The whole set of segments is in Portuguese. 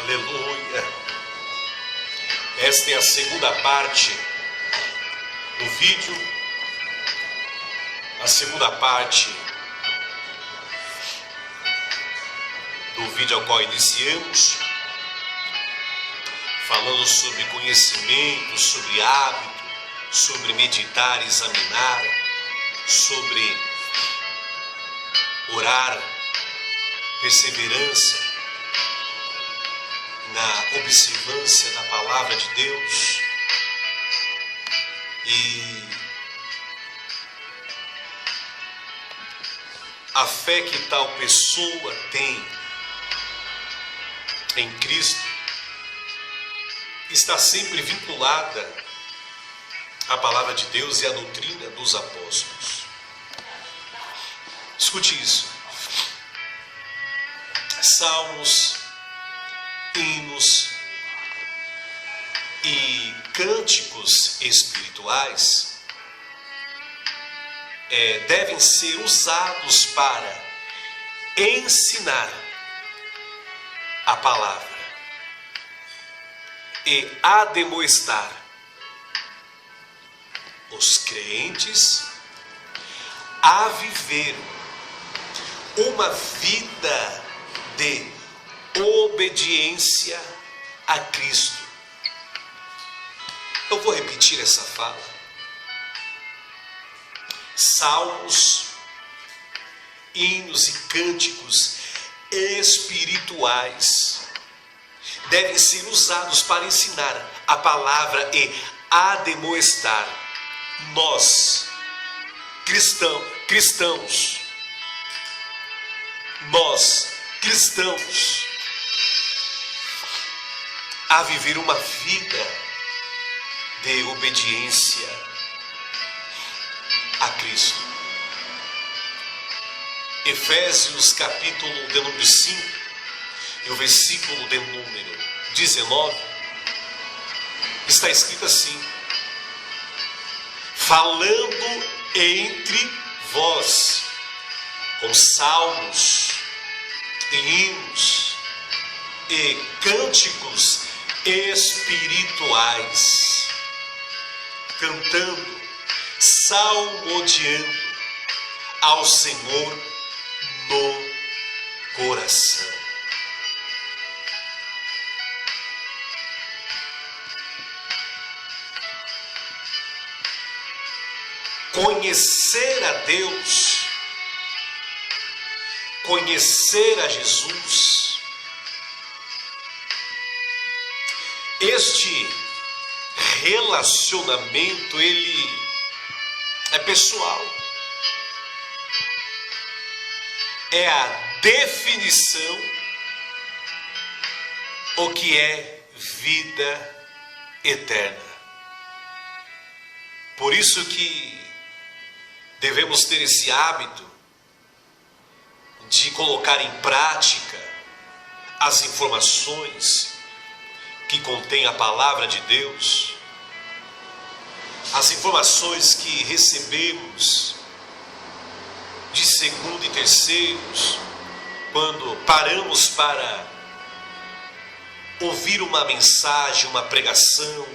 Aleluia. Esta é a segunda parte do vídeo. A segunda parte do vídeo ao qual iniciamos, falando sobre conhecimento, sobre hábito, sobre meditar, examinar, sobre orar, perseverança na observância da palavra de Deus. E a fé que tal pessoa tem em Cristo está sempre vinculada à palavra de Deus e à doutrina dos apóstolos. Escute isso. Salmos, hinos e cânticos espirituais devem ser usados para ensinar a palavra e admoestar os crentes a viver uma vida de obediência a Cristo. Eu vou repetir essa fala. Salmos, hinos e cânticos espirituais devem ser usados para ensinar a palavra e admoestar nós, cristãos, a viver uma vida de obediência a Cristo. Efésios capítulo de número 5 e o versículo de número 19 está escrito assim: falando entre vós com salmos e hinos e cânticos espirituais, cantando, salmodiando ao Senhor no coração. Conhecer a Deus, conhecer a Jesus, este relacionamento, ele é pessoal. É a definição o que é vida eterna. Por isso que devemos ter esse hábito de colocar em prática as informações que contém a palavra de Deus, as informações que recebemos de segundo e terceiros, quando paramos para ouvir uma mensagem, uma pregação,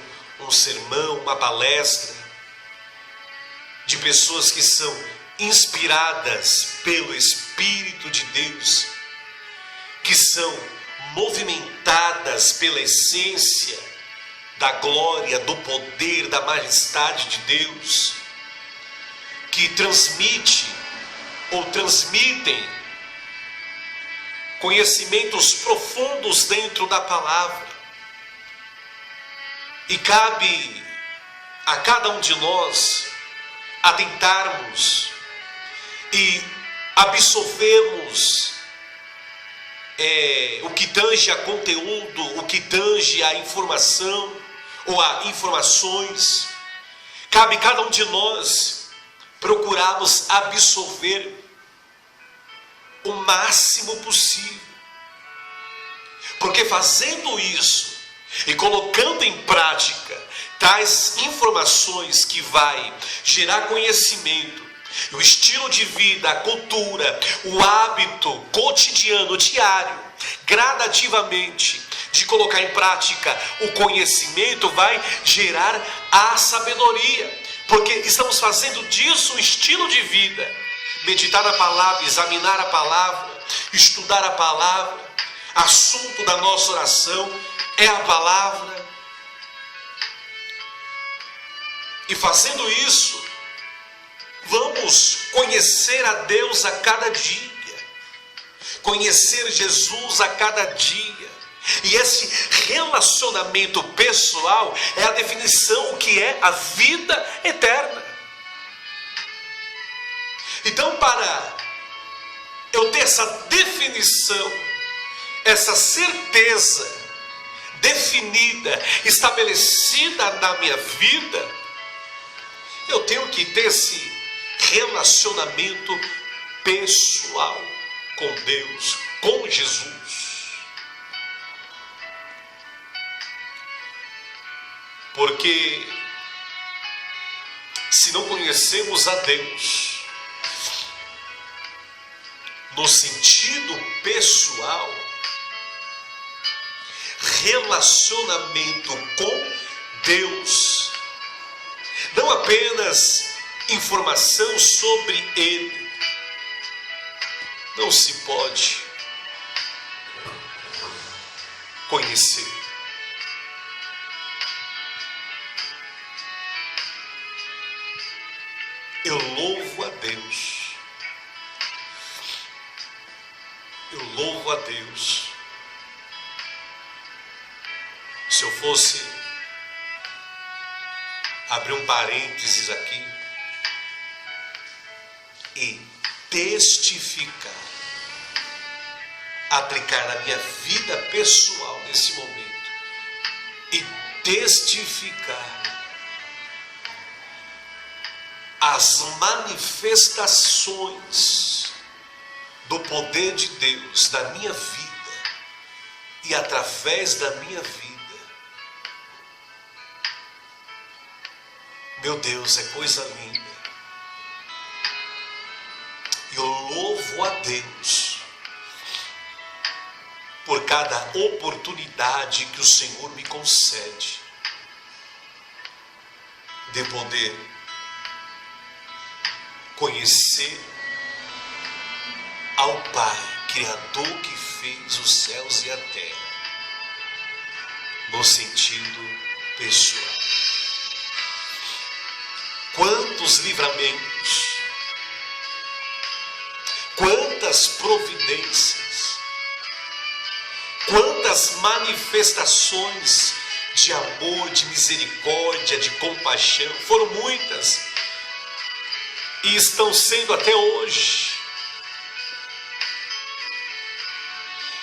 um sermão, uma palestra, de pessoas que são inspiradas pelo Espírito de Deus, que são movimentadas pela essência da glória, do poder, da majestade de Deus, que transmitem conhecimentos profundos dentro da palavra. E cabe a cada um de nós atentarmos e absorvermos o que tange a conteúdo, o que tange a informação ou a informações. Cabe a cada um de nós procurarmos absorver o máximo possível, porque fazendo isso e colocando em prática tais informações que vai gerar conhecimento, o estilo de vida, a cultura, o hábito cotidiano, diário, gradativamente de colocar em prática o conhecimento, vai gerar a sabedoria, porque estamos fazendo disso um estilo de vida. Meditar na palavra, examinar a palavra, estudar a palavra, assunto da nossa oração é a palavra. E fazendo isso, vamos conhecer a Deus a cada dia, conhecer Jesus a cada dia. E esse relacionamento pessoal é a definição que é a vida eterna. Então, para eu ter essa definição, essa certeza definida, estabelecida na minha vida, eu tenho que ter esse relacionamento pessoal com Deus, com Jesus. Porque se não conhecemos a Deus no sentido pessoal, relacionamento com Deus, não apenas informação sobre Ele, não se pode conhecer. Eu louvo a Deus. Eu louvo a Deus. Se eu fosse abrir um parênteses aqui e testificar, aplicar na minha vida pessoal nesse momento e testificar as manifestações do poder de Deus na minha vida e através da minha vida. Meu Deus, é coisa linda. Eu louvo a Deus por cada oportunidade que o Senhor me concede de poder conhecer ao Pai, Criador que fez os céus e a terra, no sentido pessoal. Quantos livramentos, quantas providências, quantas manifestações de amor, de misericórdia, de compaixão, foram muitas e estão sendo até hoje.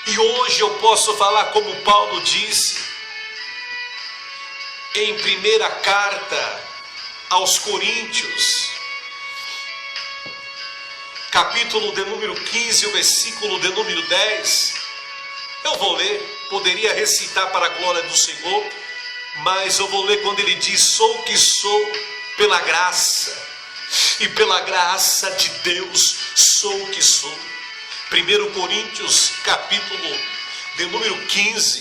E hoje eu posso falar como Paulo disse em primeira carta aos Coríntios, capítulo de número 15, o versículo de número 10. Eu vou ler, poderia recitar para a glória do Senhor, mas eu vou ler quando ele diz: sou o que sou pela graça, e pela graça de Deus sou o que sou. 1 Coríntios, capítulo de número 15,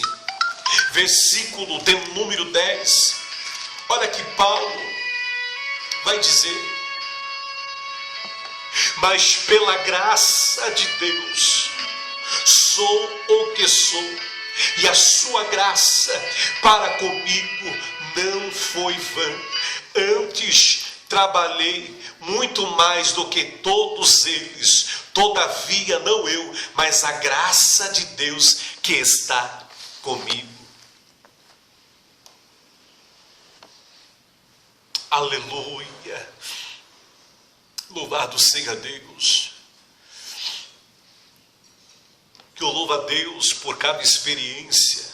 versículo de número 10. Olha que Paulo vai dizer: mas pela graça de Deus sou o que sou, e a sua graça para comigo não foi vã. Antes trabalhei muito mais do que todos eles, todavia não eu, mas a graça de Deus que está comigo. Aleluia! Louvado seja Deus. Que eu louvo a Deus por cada experiência,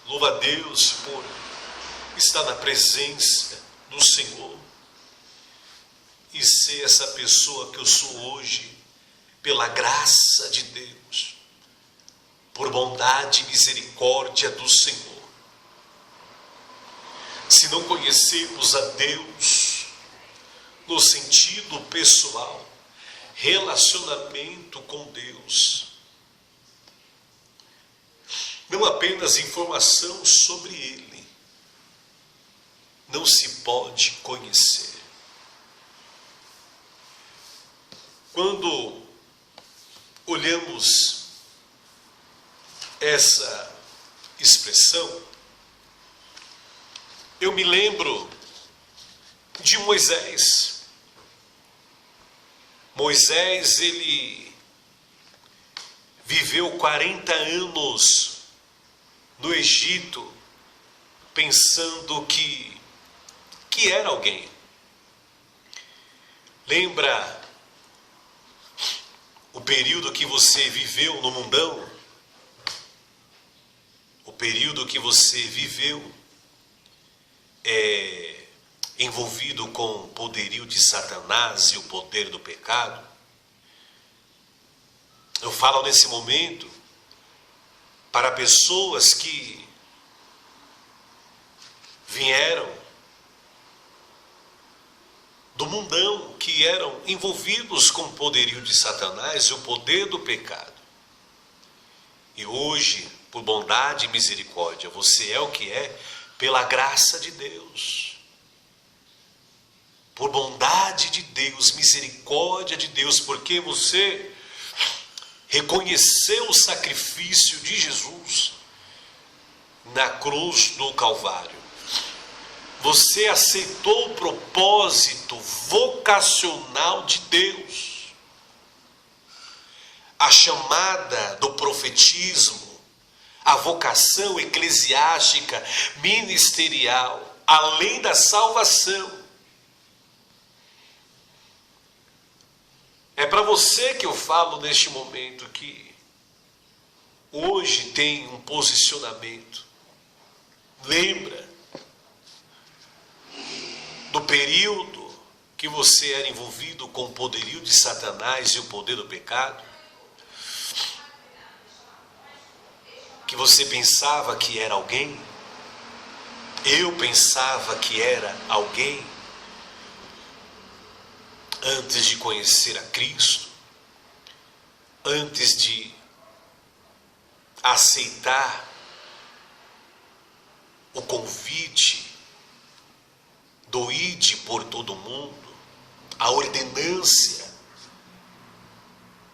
louvo a Deus por estar na presença do Senhor e ser essa pessoa que eu sou hoje, pela graça de Deus, por bondade e misericórdia do Senhor. Se não conhecermos a Deus no sentido pessoal, relacionamento com Deus, não apenas informação sobre ele, não se pode conhecer. Quando olhamos essa expressão, eu me lembro de Moisés. Moisés, ele viveu 40 anos no Egito, pensando que era alguém. Lembra o período que você viveu no mundão? O período que você viveu envolvido com o poderio de Satanás e o poder do pecado? Eu falo nesse momento para pessoas que vieram do mundão, que eram envolvidos com o poderio de Satanás e o poder do pecado. E hoje, por bondade e misericórdia, você é o que é pela graça de Deus. Por bondade de Deus, misericórdia de Deus, porque você reconheceu o sacrifício de Jesus na cruz do Calvário. Você aceitou o propósito vocacional de Deus, a chamada do profetismo, a vocação eclesiástica, ministerial, além da salvação. É para você que eu falo neste momento que hoje tem um posicionamento. Lembra do período que você era envolvido com o poderio de Satanás e o poder do pecado? Que você pensava que era alguém? Eu pensava que era alguém antes de conhecer a Cristo, antes de aceitar o convite do ide por todo mundo, a ordenância,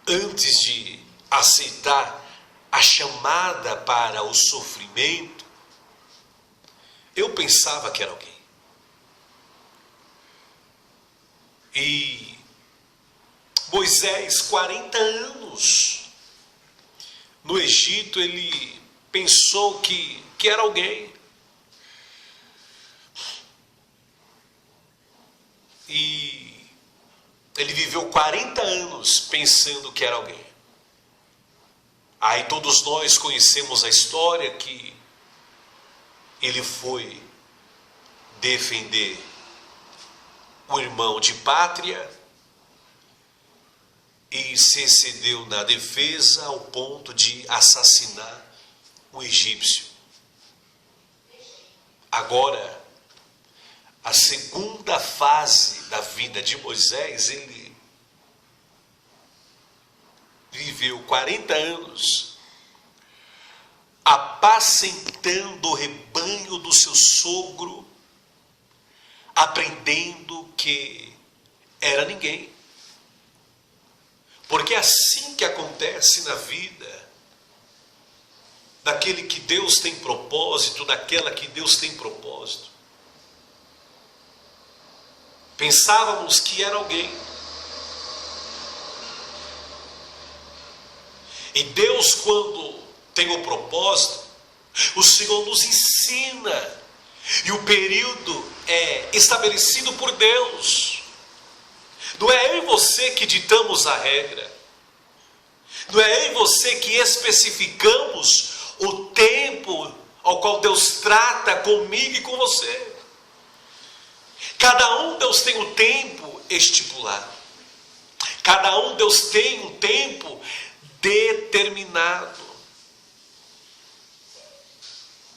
antes de aceitar a chamada para o sofrimento, eu pensava que era alguém. E Moisés, 40 anos no Egito, ele pensou que era alguém. E ele viveu 40 anos pensando que era alguém. Aí todos nós conhecemos a história que ele foi defender o irmão de pátria e se excedeu na defesa ao ponto de assassinar um egípcio. Agora, a segunda fase da vida de Moisés, ele viveu 40 anos apacentando o rebanho do seu sogro, aprendendo que era ninguém. Porque é assim que acontece na vida daquele que Deus tem propósito, daquela que Deus tem propósito. Pensávamos que era alguém. E Deus, quando tem o propósito, o Senhor nos ensina. E o período é estabelecido por Deus. Não é eu e você que ditamos a regra. Não é eu e você que especificamos o tempo ao qual Deus trata comigo e com você. Cada um Deus tem o tempo estipulado. Cada um Deus tem um tempo determinado.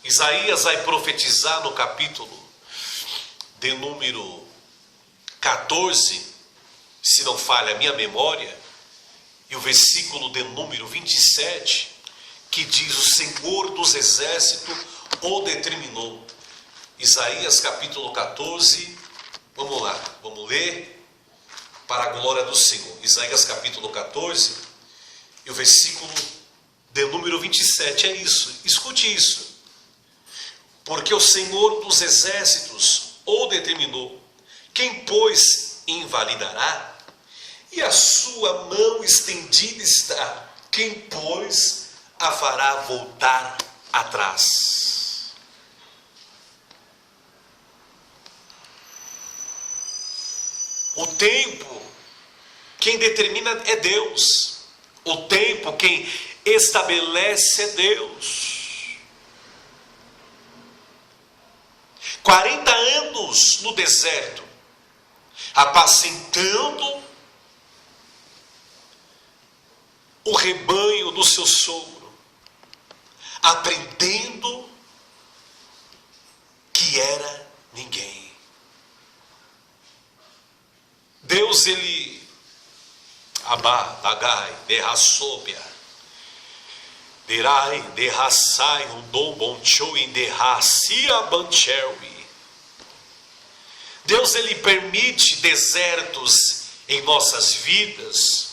Isaías vai profetizar no capítulo de número 14, se não falha a minha memória, e o versículo de número 27, que diz: o Senhor dos Exércitos o determinou. Isaías capítulo 14, vamos lá, vamos ler para a glória do Senhor. Isaías capítulo 14 e o versículo de número 27, é isso, escute isso. Porque o Senhor dos Exércitos o determinou, quem, pois, invalidará? E a sua mão estendida está, quem, pois, a fará voltar atrás? O tempo, quem determina é Deus. O tempo, quem estabelece é Deus. 40 anos no deserto, apacentando o rebanho do seu sogro, aprendendo que era ninguém. Deus, ele abá, dagai, derraçóbia, derai, derraçai, dom bom choin, derracia bancherwi. Deus, ele permite desertos em nossas vidas.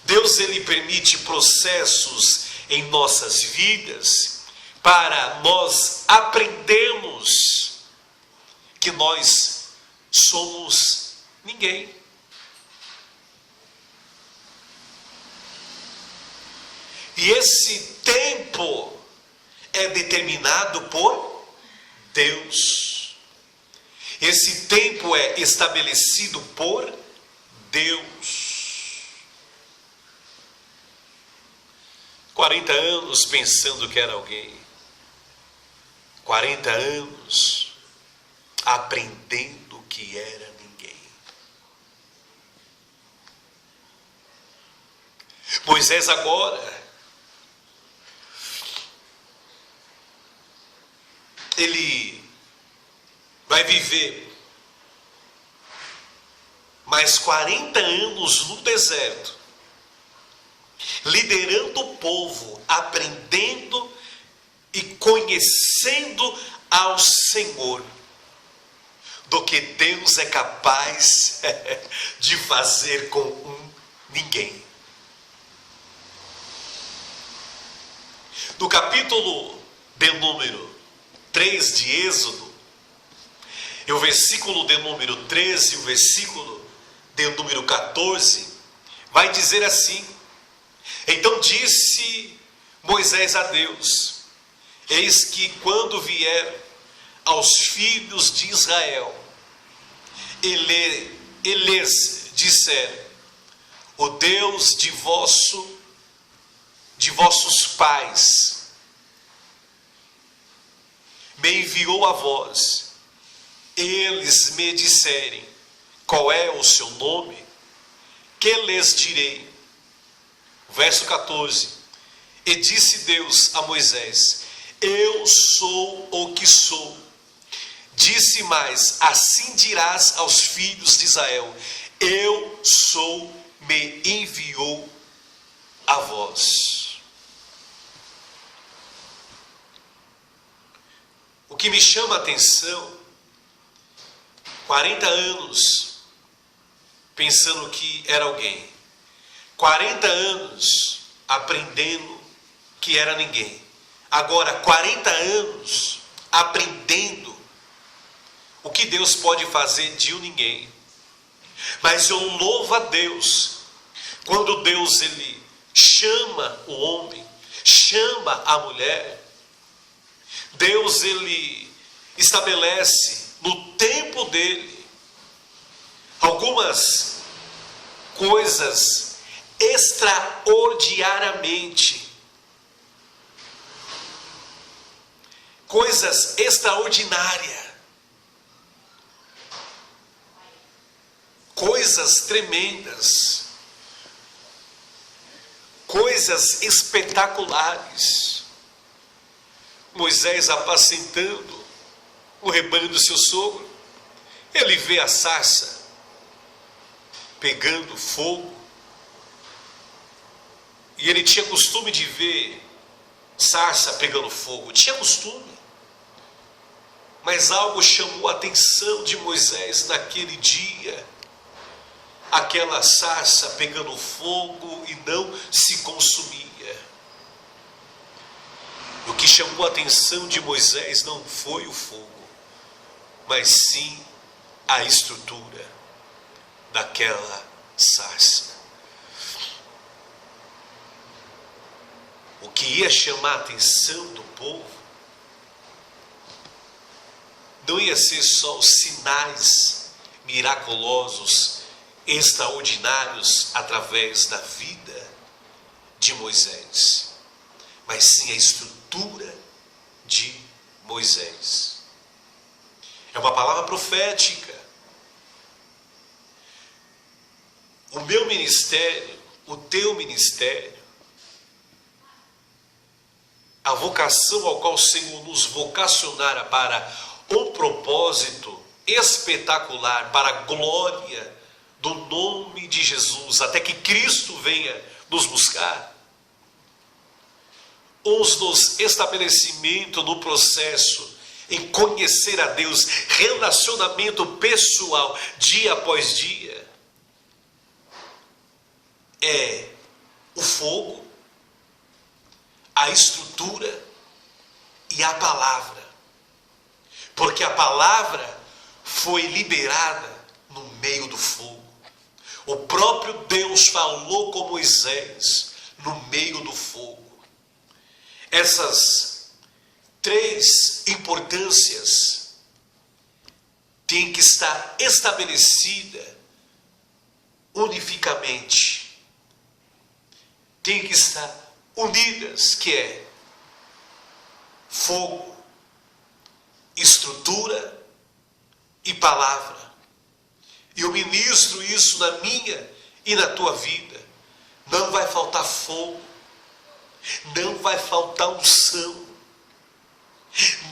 Deus, ele permite processos em nossas vidas para nós aprendermos que nós somos ninguém. E esse tempo é determinado por Deus. Esse tempo é estabelecido por Deus. 40 anos pensando que era alguém. 40 anos aprendendo que era ninguém. Moisés agora, ele vai viver mais 40 anos no deserto, liderando o povo, aprendendo e conhecendo ao Senhor, do que Deus é capaz de fazer com um ninguém. No capítulo de número 3 de Êxodo, e o versículo de número 13, o versículo de número 14, vai dizer assim: então disse Moisés a Deus: eis que quando vier aos filhos de Israel, eles disser: o Deus de vossos pais me enviou a vós. Eles me disserem: qual é o seu nome? Que lhes direi? Verso 14. E disse Deus a Moisés: eu sou o que sou. Disse mais: assim dirás aos filhos de Israel: eu sou, me enviou a vós. O que me chama a atenção, 40 anos pensando que era alguém, 40 anos aprendendo que era ninguém, agora 40 anos aprendendo o que Deus pode fazer de um ninguém. Mas eu louvo a Deus quando Deus, ele chama o homem, chama a mulher. Deus, ele estabelece no tempo dele algumas coisas extraordinariamente, coisas extraordinárias, coisas tremendas, coisas espetaculares. Moisés apacentando o rebanho do seu sogro, ele vê a sarça pegando fogo, e ele tinha costume de ver sarça pegando fogo, tinha costume. Mas algo chamou a atenção de Moisés naquele dia. Aquela sarça pegando fogo e não se consumia. O que chamou a atenção de Moisés não foi o fogo, mas sim a estrutura daquela sarça. O que ia chamar a atenção do povo não ia ser só os sinais miraculosos, extraordinários através da vida de Moisés, mas sim a estrutura de Moisés. É uma palavra profética. O meu ministério, o teu ministério, a vocação ao qual o Senhor nos vocacionara para um propósito espetacular, para a glória do nome de Jesus, até que Cristo venha nos buscar. Uns nos estabelecimento no processo, em conhecer a Deus, relacionamento pessoal, dia após dia, é o fogo, a estrutura e a palavra. Porque a palavra foi liberada no meio do fogo. O próprio Deus falou com Moisés no meio do fogo. Essas três importâncias têm que estar estabelecida unificamente. Têm que estar unidas, que é fogo, estrutura e palavra. E eu ministro isso na minha e na tua vida. Não vai faltar fogo, não vai faltar unção,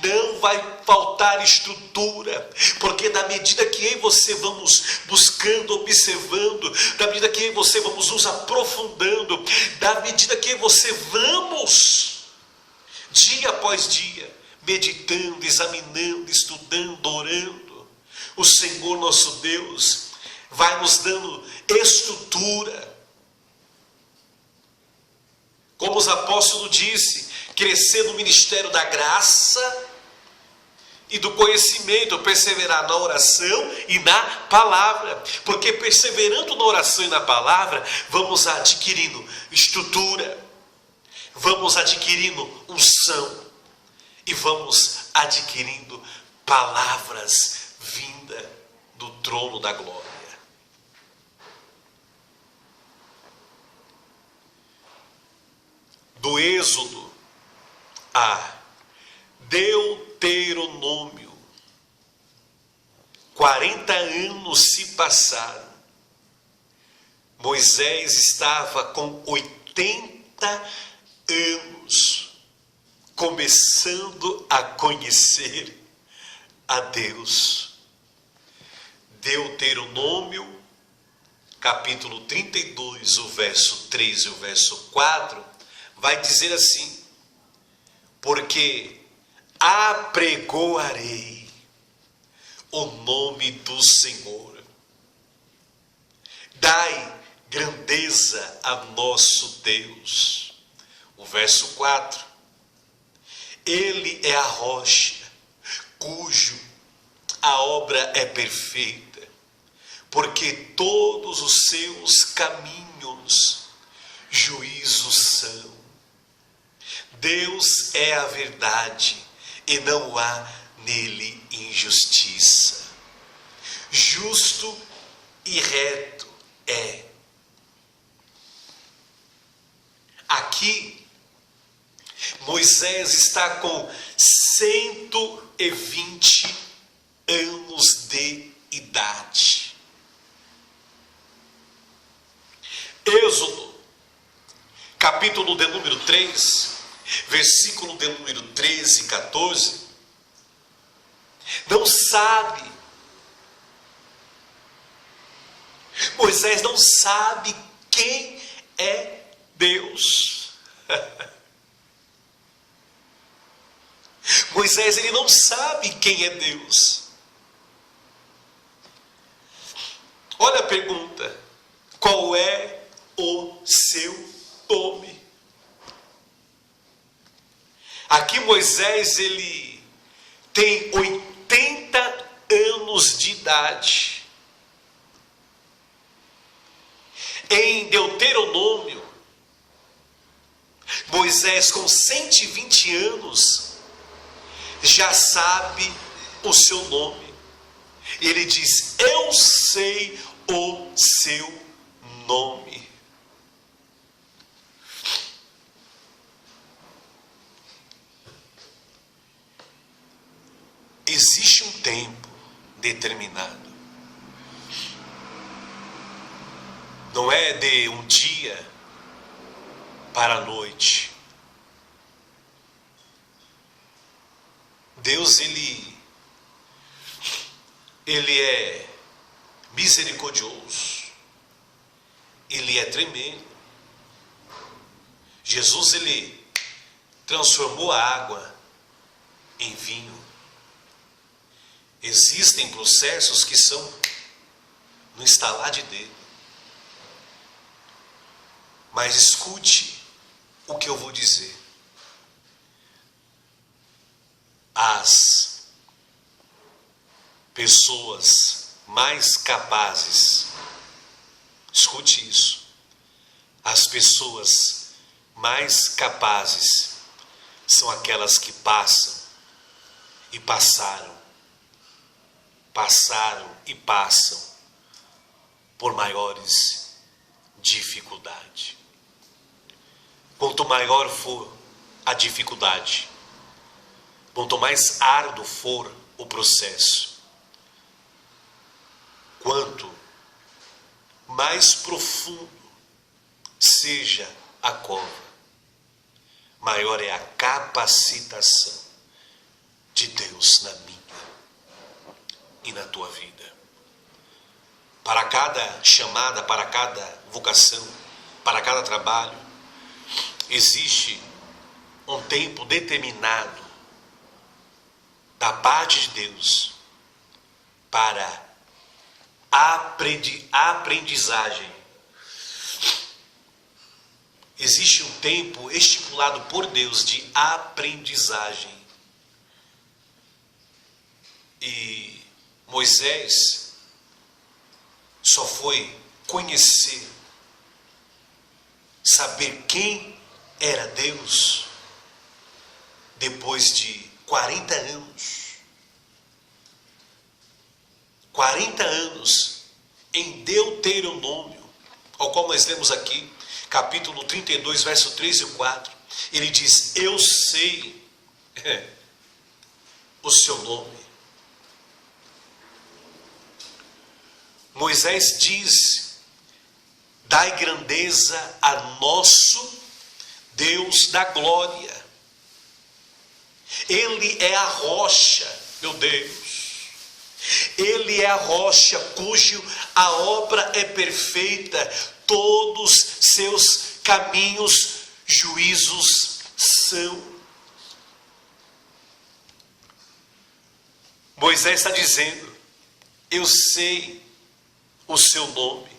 não vai faltar estrutura, porque na medida que eu e você vamos buscando, observando, na medida que eu e você vamos nos aprofundando, na medida que eu e você vamos, dia após dia, meditando, examinando, estudando, orando, o Senhor nosso Deus vai nos dando estrutura. Como os apóstolos disse, crescer no ministério da graça e do conhecimento, perseverar na oração e na palavra, porque perseverando na oração e na palavra, vamos adquirindo estrutura, vamos adquirindo unção e vamos adquirindo palavras vinda do trono da glória. Do Êxodo a Deuteronômio, 40 anos se passaram. Moisés estava com 80 anos, começando a conhecer a Deus. Deuteronômio, capítulo 32, o verso 3 e o verso 4, vai dizer assim: porque apregoarei o nome do Senhor, dai grandeza a nosso Deus. O verso 4, ele é a rocha, cujo a obra é perfeita, porque todos os seus caminhos juízos são. Deus é a verdade e não há nele injustiça. Justo e reto é. Aqui, Moisés está com 120 anos de idade. Êxodo, capítulo de número 3, versículo de número 13 e 14, não sabe, Moisés não sabe quem é Deus. Moisés, ele não sabe quem é Deus. Olha a pergunta: qual é o seu nome? Aqui Moisés, ele tem 80 anos de idade. Em Deuteronômio, Moisés, com 120 anos, já sabe o seu nome. Ele diz: eu sei o seu nome. Existe um tempo determinado. Não é de um dia para a noite. Deus, ele é misericordioso. Ele é tremendo. Jesus, ele transformou a água em vinho. Existem processos que são no estalar de dedo. Mas escute o que eu vou dizer. As pessoas mais capazes, escute isso, as pessoas mais capazes são aquelas que passam e passaram e passam por maiores dificuldades. Quanto maior for a dificuldade, quanto mais árduo for o processo, quanto mais profundo seja a cova, maior é a capacitação de Deus na minha e na tua vida. Para cada chamada, para cada vocação, para cada trabalho, existe um tempo determinado da parte de Deus para aprendizagem. Existe um tempo estipulado por Deus de aprendizagem. E Moisés só foi conhecer, saber quem era Deus depois de 40 anos. 40 anos em Deuteronômio, ao qual nós lemos aqui, capítulo 32, verso 3 e 4. Ele diz: eu sei o seu nome. Moisés diz: dai grandeza a nosso Deus da glória. Ele é a rocha, meu Deus. Ele é a rocha cujo a obra é perfeita, todos seus caminhos, juízos são. Moisés está dizendo: eu sei o seu nome.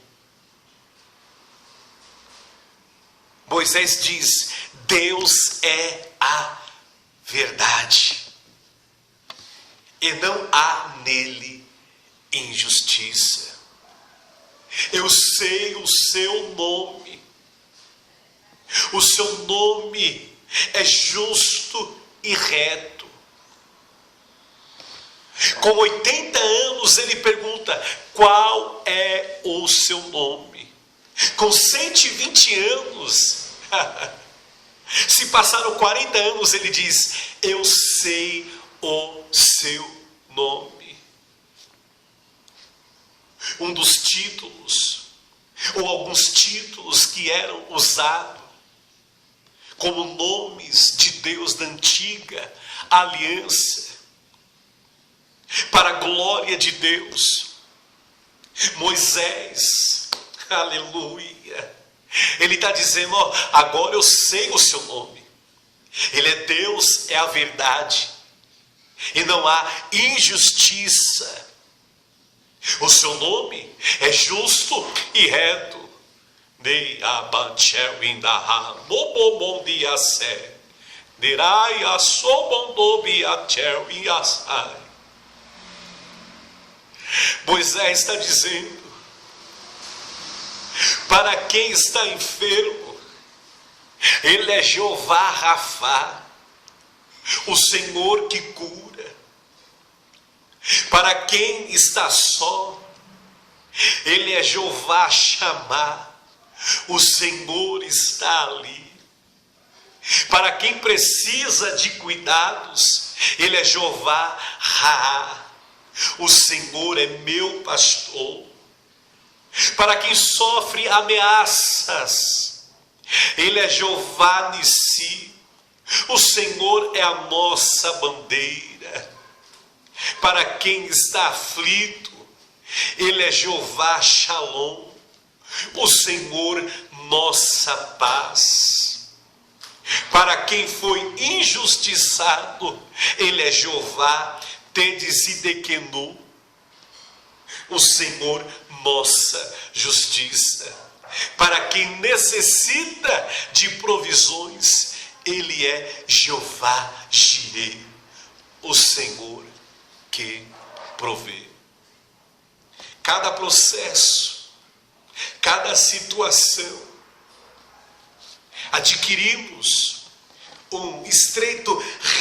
Moisés diz: Deus é a verdade, e não há nele injustiça. Eu sei o seu nome. O seu nome é justo e reto. Com 80 anos ele pergunta: qual é o seu nome? Com 120 anos, se passaram 40 anos, ele diz: eu sei o seu nome. Um dos títulos, ou alguns títulos que eram usados como nomes de Deus da antiga aliança, para a glória de Deus. Moisés, aleluia, ele está dizendo: ó, agora eu sei o seu nome. Ele é Deus, é a verdade, e não há injustiça. O seu nome é justo e reto. Nei abanchel indaha mobomon diase. Derai a somondobi achel iasai. Moisés está dizendo: para quem está enfermo, ele é Jeová Rafá, o Senhor que cura. Para quem está só, ele é Jeová Chamá, o Senhor está ali. Para quem precisa de cuidados, ele é Jeová Raá, o Senhor é meu pastor. Para quem sofre ameaças, ele é Jeová Nissi, o Senhor é a nossa bandeira. Para quem está aflito, ele é Jeová Shalom, o Senhor nossa paz. Para quem foi injustiçado, ele é Jeová Tedesidequenu, o Senhor nossa justiça. Para quem necessita de provisões, ele é Jeová Jireh, o Senhor que provê. Cada processo, cada situação, adquirimos um estreito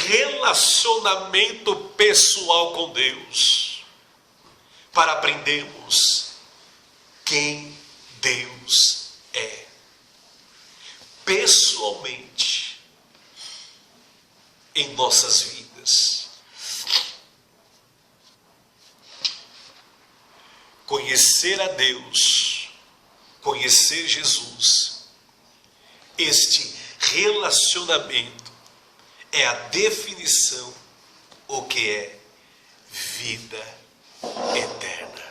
relacionamento pessoal com Deus, para aprendermos quem Deus é, pessoalmente, em nossas vidas. Conhecer a Deus, conhecer Jesus, este relacionamento é a definição o que é vida eterna.